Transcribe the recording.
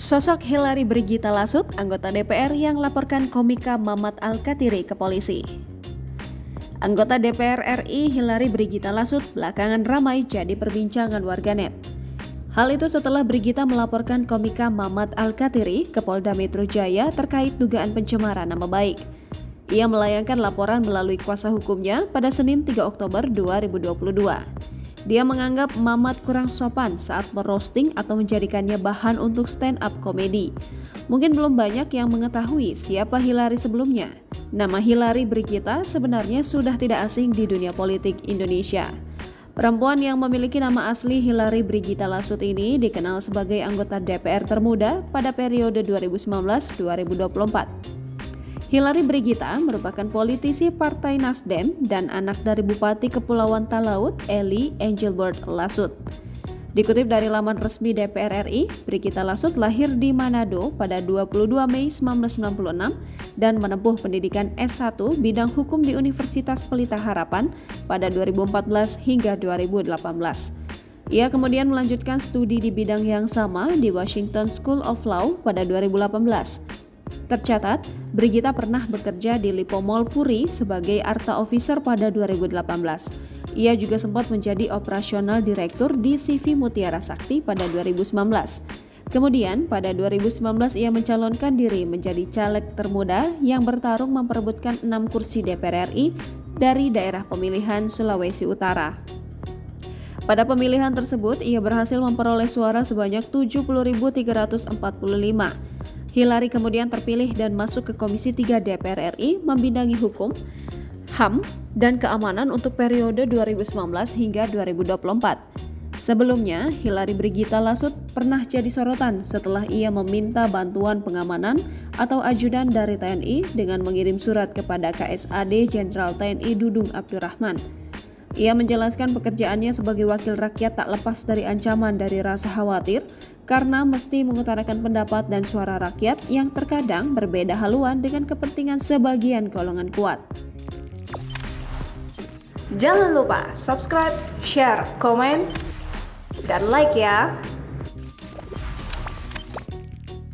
Sosok Hillary Brigita Lasut, anggota DPR yang laporkan komika Mamat Al-Kathiri ke polisi. Anggota DPR RI Hillary Brigita Lasut belakangan ramai jadi perbincangan warganet. Hal itu setelah Brigita melaporkan komika Mamat Al-Kathiri ke Polda Metro Jaya terkait dugaan pencemaran nama baik. Ia melayangkan laporan melalui kuasa hukumnya pada Senin 3 Oktober 2022. Dia menganggap Mamat kurang sopan saat merosting atau menjadikannya bahan untuk stand up komedi. Mungkin belum banyak yang mengetahui siapa Hillary sebelumnya. Nama Hillary Brigita sebenarnya sudah tidak asing di dunia politik Indonesia. Perempuan yang memiliki nama asli Hillary Brigita Lasut ini dikenal sebagai anggota DPR termuda pada periode 2019-2024. Hillary Brigita merupakan politisi Partai Nasdem dan anak dari Bupati Kepulauan Talaut, Eli Engelbert Lasut. Dikutip dari laman resmi DPR RI, Brigita Lasut lahir di Manado pada 22 Mei 1996 dan menempuh pendidikan S1 bidang hukum di Universitas Pelita Harapan pada 2014 hingga 2018. Ia kemudian melanjutkan studi di bidang yang sama di Washington School of Law pada 2018. Tercatat, Brigita pernah bekerja di Lipo Mall Puri sebagai Arta Officer pada 2018. Ia juga sempat menjadi operasional direktur di CV Mutiara Sakti pada 2019. Kemudian, pada 2019 ia mencalonkan diri menjadi caleg termuda yang bertarung memperebutkan 6 kursi DPR RI dari daerah pemilihan Sulawesi Utara. Pada pemilihan tersebut, ia berhasil memperoleh suara sebanyak 70.345. Hillary kemudian terpilih dan masuk ke Komisi 3 DPR RI membidangi hukum, HAM, dan keamanan untuk periode 2019 hingga 2024. Sebelumnya, Hillary Brigita Lasut pernah jadi sorotan setelah ia meminta bantuan pengamanan atau ajudan dari TNI dengan mengirim surat kepada KSAD Jenderal TNI Dudung Abdurrahman. Ia menjelaskan pekerjaannya sebagai wakil rakyat tak lepas dari ancaman dari rasa khawatir karena mesti mengutarakan pendapat dan suara rakyat yang terkadang berbeda haluan dengan kepentingan sebagian golongan kuat. Jangan lupa subscribe, share, komen, dan like ya!